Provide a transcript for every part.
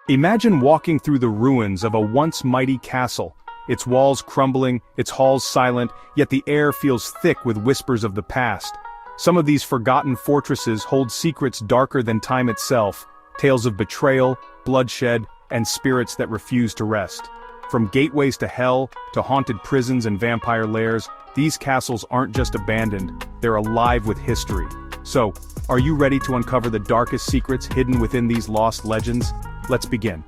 Imagine walking through the ruins of a once mighty castle, its walls crumbling, its halls silent, yet the air feels thick with whispers of the past. Some of these forgotten fortresses hold secrets darker than time itself, tales of betrayal, bloodshed, and spirits that refuse to rest. From gateways to hell, to haunted prisons and vampire lairs, these castles aren't just abandoned, they're alive with history. So, are you ready to uncover the darkest secrets hidden within these lost legends? Let's begin.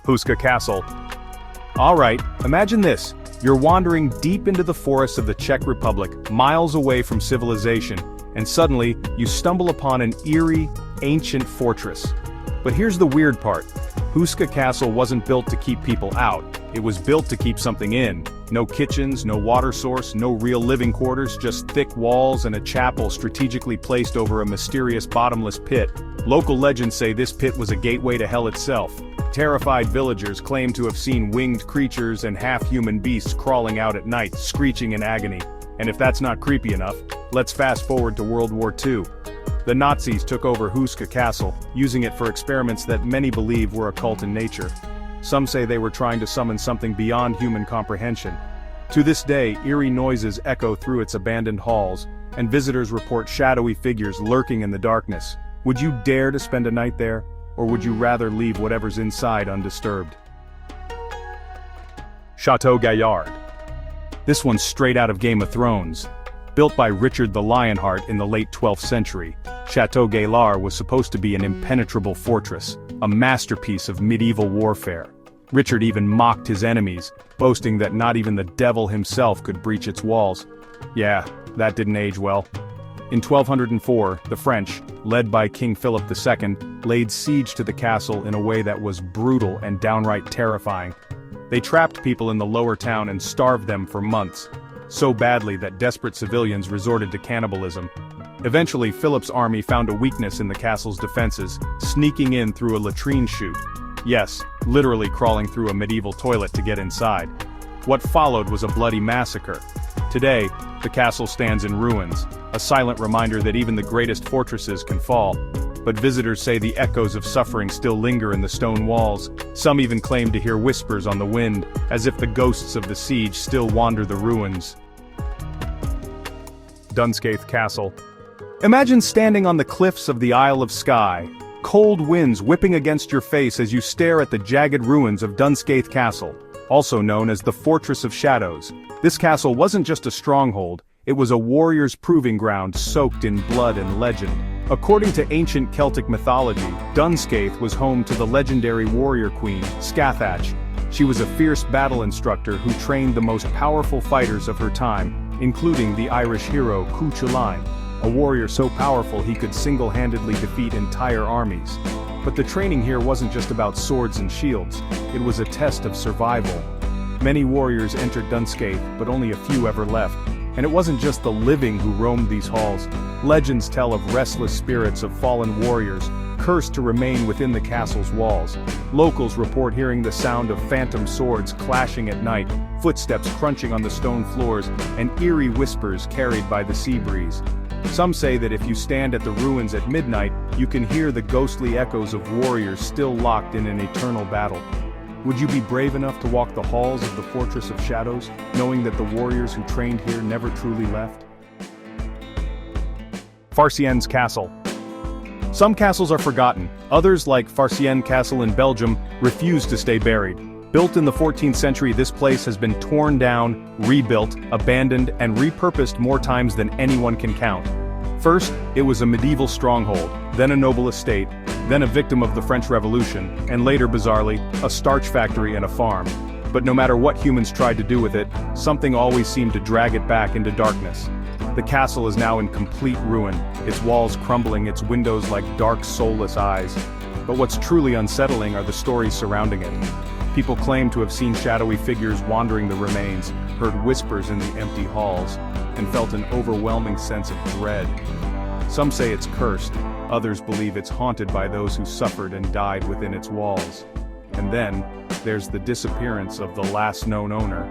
Huska Castle. Alright, imagine this. You're wandering deep into the forests of the Czech Republic, miles away from civilization, and suddenly, you stumble upon an eerie, ancient fortress. But here's the weird part. Huska Castle wasn't built to keep people out, it was built to keep something in. No kitchens, no water source, no real living quarters, just thick walls and a chapel strategically placed over a mysterious bottomless pit. Local legends say this pit was a gateway to hell itself. Terrified villagers claim to have seen winged creatures and half-human beasts crawling out at night, screeching in agony. And if that's not creepy enough, let's fast forward to World War II. The Nazis took over Huska Castle, using it for experiments that many believe were occult in nature. Some say they were trying to summon something beyond human comprehension. To this day, eerie noises echo through its abandoned halls, and visitors report shadowy figures lurking in the darkness. Would you dare to spend a night there, or would you rather leave whatever's inside undisturbed? Chateau Gaillard. This one's straight out of Game of Thrones. Built by Richard the Lionheart in the late 12th century, Chateau Gaillard was supposed to be an impenetrable fortress, a masterpiece of medieval warfare. Richard even mocked his enemies, boasting that not even the devil himself could breach its walls. Yeah, that didn't age well. In 1204, the French, led by King Philip II, laid siege to the castle in a way that was brutal and downright terrifying. They trapped people in the lower town and starved them for months, so badly that desperate civilians resorted to cannibalism. Eventually, Philip's army found a weakness in the castle's defenses, sneaking in through a latrine chute. Yes, literally crawling through a medieval toilet to get inside. What followed was a bloody massacre. Today, the castle stands in ruins, a silent reminder that even the greatest fortresses can fall. But visitors say the echoes of suffering still linger in the stone walls. Some even claim to hear whispers on the wind, as if the ghosts of the siege still wander the ruins. DwellScape Castle. Imagine standing on the cliffs of the Isle of Skye, cold winds whipping against your face as you stare at the jagged ruins of DwellScape Castle, also known as the Fortress of Shadows. This castle wasn't just a stronghold, it was a warrior's proving ground soaked in blood and legend. According to ancient Celtic mythology, DwellScape was home to the legendary warrior queen, Scathach. She was a fierce battle instructor who trained the most powerful fighters of her time, including the Irish hero Cuchulainn, a warrior so powerful he could single-handedly defeat entire armies. But the training here wasn't just about swords and shields, it was a test of survival. Many warriors entered DwellScape, but only a few ever left. And it wasn't just the living who roamed these halls. Legends tell of restless spirits of fallen warriors, cursed to remain within the castle's walls. Locals report hearing the sound of phantom swords clashing at night, footsteps crunching on the stone floors, and eerie whispers carried by the sea breeze. Some say that if you stand at the ruins at midnight, you can hear the ghostly echoes of warriors still locked in an eternal battle. Would you be brave enough to walk the halls of the Fortress of Shadows, knowing that the warriors who trained here never truly left? Farciennes Castle. Some castles are forgotten, others like Farciennes Castle in Belgium refuse to stay buried. Built in the 14th century, this place has been torn down, rebuilt, abandoned, and repurposed more times than anyone can count. First, it was a medieval stronghold, then a noble estate, then a victim of the French Revolution, and later, bizarrely, a starch factory and a farm. But no matter what humans tried to do with it, something always seemed to drag it back into darkness. The castle is now in complete ruin, its walls crumbling, its windows like dark, soulless eyes. But what's truly unsettling are the stories surrounding it. People claim to have seen shadowy figures wandering the remains, heard whispers in the empty halls, and felt an overwhelming sense of dread. Some say it's cursed, others believe it's haunted by those who suffered and died within its walls. And then, there's the disappearance of the last known owner.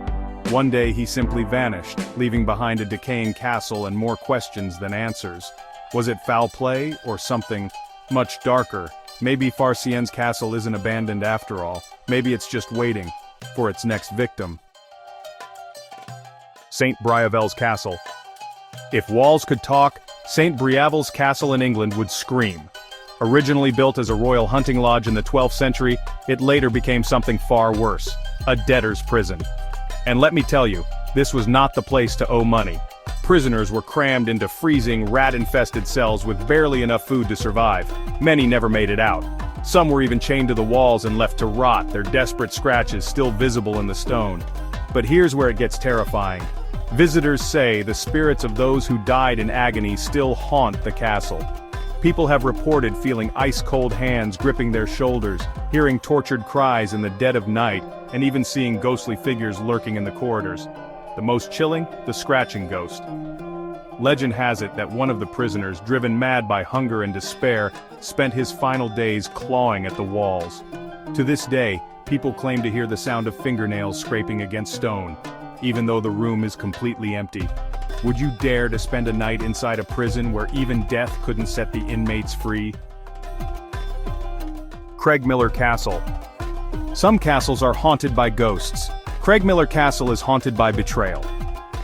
One day he simply vanished, leaving behind a decaying castle and more questions than answers. Was it foul play, or something much darker, Maybe Farcien's castle isn't abandoned after all. Maybe it's just waiting for its next victim. St. Briavel's Castle. If walls could talk, St. Briavel's Castle in England would scream. Originally built as a royal hunting lodge in the 12th century, it later became something far worse, a debtor's prison. And let me tell you, this was not the place to owe money. Prisoners were crammed into freezing, rat-infested cells with barely enough food to survive. Many never made it out. Some were even chained to the walls and left to rot, their desperate scratches still visible in the stone. But here's where it gets terrifying. Visitors say the spirits of those who died in agony still haunt the castle. People have reported feeling ice-cold hands gripping their shoulders, hearing tortured cries in the dead of night, and even seeing ghostly figures lurking in the corridors. The most chilling, the scratching ghost. Legend has it that one of the prisoners, driven mad by hunger and despair, spent his final days clawing at the walls. To this day, people claim to hear the sound of fingernails scraping against stone, even though the room is completely empty. Would you dare to spend a night inside a prison where even death couldn't set the inmates free? Craigmillar Castle. Some castles are haunted by ghosts. Craigmillar Castle is haunted by betrayal.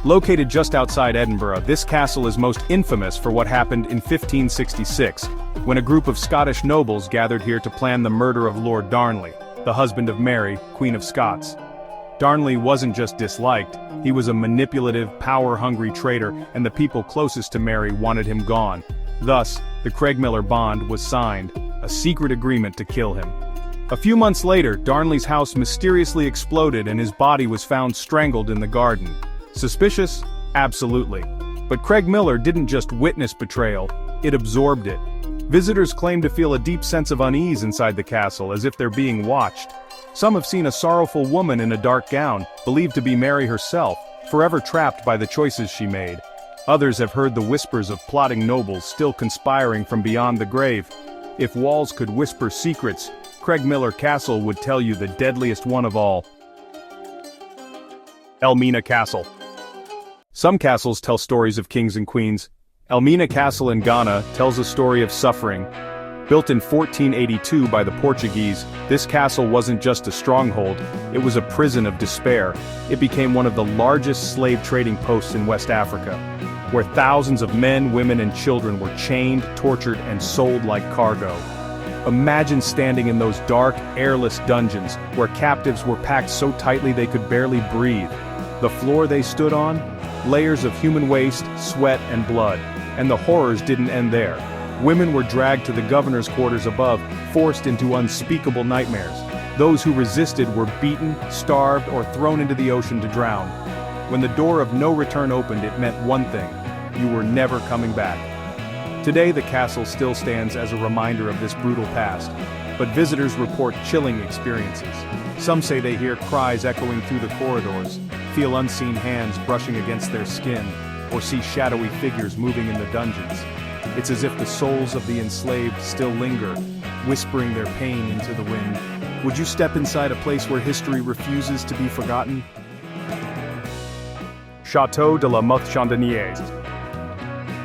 Located just outside Edinburgh, this castle is most infamous for what happened in 1566, when a group of Scottish nobles gathered here to plan the murder of Lord Darnley, the husband of Mary, Queen of Scots. Darnley wasn't just disliked, he was a manipulative, power-hungry traitor, and the people closest to Mary wanted him gone. Thus, the Craigmillar Bond was signed, a secret agreement to kill him. A few months later, Darnley's house mysteriously exploded and his body was found strangled in the garden. Suspicious? Absolutely. But Craigmillar didn't just witness betrayal, it absorbed it. Visitors claim to feel a deep sense of unease inside the castle, as if they're being watched. Some have seen a sorrowful woman in a dark gown, believed to be Mary herself, forever trapped by the choices she made. Others have heard the whispers of plotting nobles still conspiring from beyond the grave. If walls could whisper secrets, Craigmillar Castle would tell you the deadliest one of all. Elmina Castle. Some castles tell stories of kings and queens. Elmina Castle in Ghana tells a story of suffering. Built in 1482 by the Portuguese, this castle wasn't just a stronghold, it was a prison of despair. It became one of the largest slave trading posts in West Africa, where thousands of men, women, and children were chained, tortured, and sold like cargo. Imagine standing in those dark, airless dungeons, where captives were packed so tightly they could barely breathe. The floor they stood on? Layers of human waste, sweat, and blood. And the horrors didn't end there. Women were dragged to the governor's quarters above, forced into unspeakable nightmares. Those who resisted were beaten, starved, or thrown into the ocean to drown. When the door of no return opened, it meant one thing: you were never coming back. Today the castle still stands as a reminder of this brutal past, but visitors report chilling experiences. Some say they hear cries echoing through the corridors, feel unseen hands brushing against their skin, or see shadowy figures moving in the dungeons. It's as if the souls of the enslaved still linger, whispering their pain into the wind. Would you step inside a place where history refuses to be forgotten? Château de la Motte Chandonnière.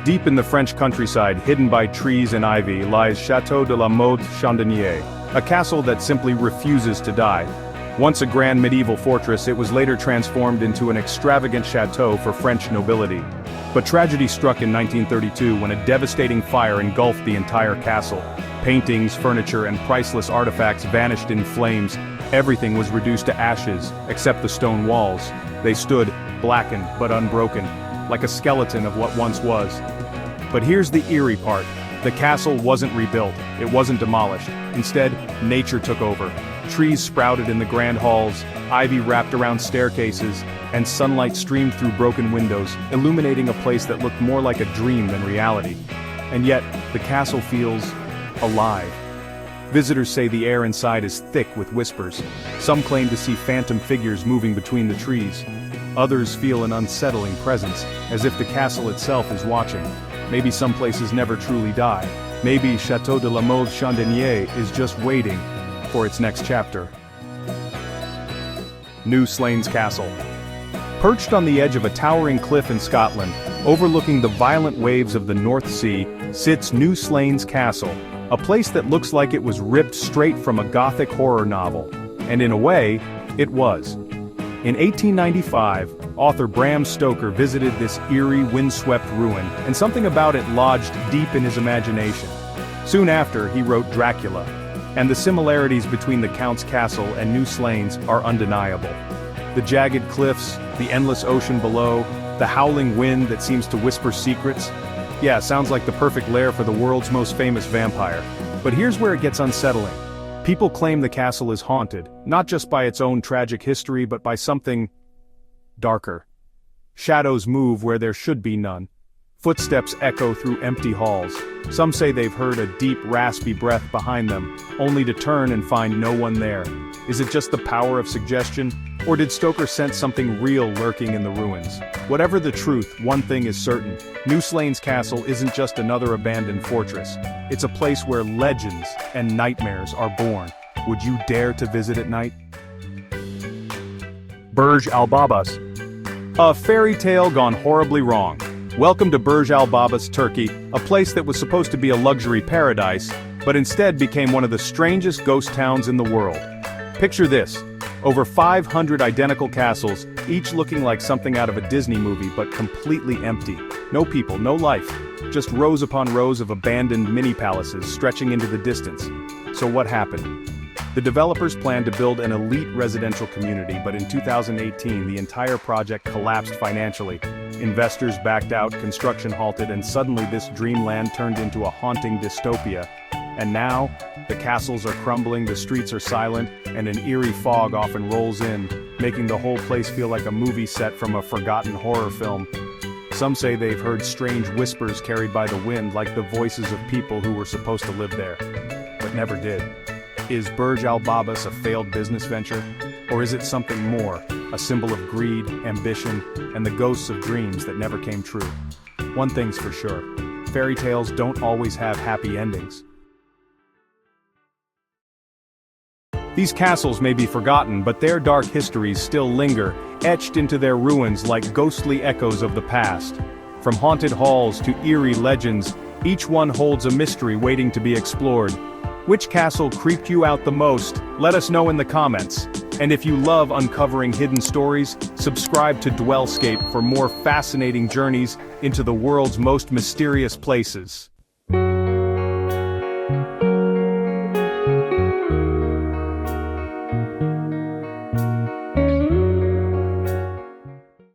Deep in the French countryside, hidden by trees and ivy, lies Château de la Motte Chandonnière, a castle that simply refuses to die. Once a grand medieval fortress, it was later transformed into an extravagant chateau for French nobility. But tragedy struck in 1932 when a devastating fire engulfed the entire castle. Paintings, furniture, and priceless artifacts vanished in flames. Everything was reduced to ashes, except the stone walls. They stood, blackened but unbroken, like a skeleton of what once was. But here's the eerie part. The castle wasn't rebuilt, it wasn't demolished. Instead, nature took over. Trees sprouted in the grand halls, ivy wrapped around staircases, and sunlight streamed through broken windows, illuminating a place that looked more like a dream than reality. And yet, the castle feels alive. Visitors say the air inside is thick with whispers. Some claim to see phantom figures moving between the trees. Others feel an unsettling presence, as if the castle itself is watching. Maybe some places never truly die. Maybe Château de la Motte Chandonnière is just waiting for its next chapter. New Slains Castle. Perched on the edge of a towering cliff in Scotland, overlooking the violent waves of the North Sea, sits New Slains Castle, A place that looks like it was ripped straight from a gothic horror novel. And in a way, it was. In 1895, author Bram Stoker visited this eerie, windswept ruin, and something about it lodged deep in his imagination. Soon after, he wrote Dracula, and the similarities between the Count's castle and New Slains are undeniable. The jagged cliffs, the endless ocean below, the howling wind that seems to whisper secrets. Yeah, sounds like the perfect lair for the world's most famous vampire. But here's where it gets unsettling. People claim the castle is haunted, not just by its own tragic history but by something darker. Shadows move where there should be none. Footsteps echo through empty halls. Some say they've heard a deep, raspy breath behind them, only to turn and find no one there. Is it just the power of suggestion? Or did Stoker sense something real lurking in the ruins? Whatever the truth, one thing is certain. New Slains Castle isn't just another abandoned fortress. It's a place where legends and nightmares are born. Would you dare to visit at night? Burj Al Babas. A fairy tale gone horribly wrong. Welcome to Burj Al Babas, Turkey, a place that was supposed to be a luxury paradise, but instead became one of the strangest ghost towns in the world. Picture this. Over 500 identical castles, each looking like something out of a Disney movie but completely empty. No people, no life. Just rows upon rows of abandoned mini-palaces stretching into the distance. So what happened? The developers planned to build an elite residential community, but in 2018 the entire project collapsed financially. Investors backed out, construction halted, and suddenly this dreamland turned into a haunting dystopia. And now, the castles are crumbling, the streets are silent, and an eerie fog often rolls in, making the whole place feel like a movie set from a forgotten horror film. Some say they've heard strange whispers carried by the wind, like the voices of people who were supposed to live there, but never did. Is Burj Al Babas a failed business venture? Or is it something more, a symbol of greed, ambition, and the ghosts of dreams that never came true? One thing's for sure, fairy tales don't always have happy endings. These castles may be forgotten, but their dark histories still linger, etched into their ruins like ghostly echoes of the past. From haunted halls to eerie legends, each one holds a mystery waiting to be explored. Which castle creeped you out the most? Let us know in the comments. And if you love uncovering hidden stories, subscribe to DwellScape for more fascinating journeys into the world's most mysterious places.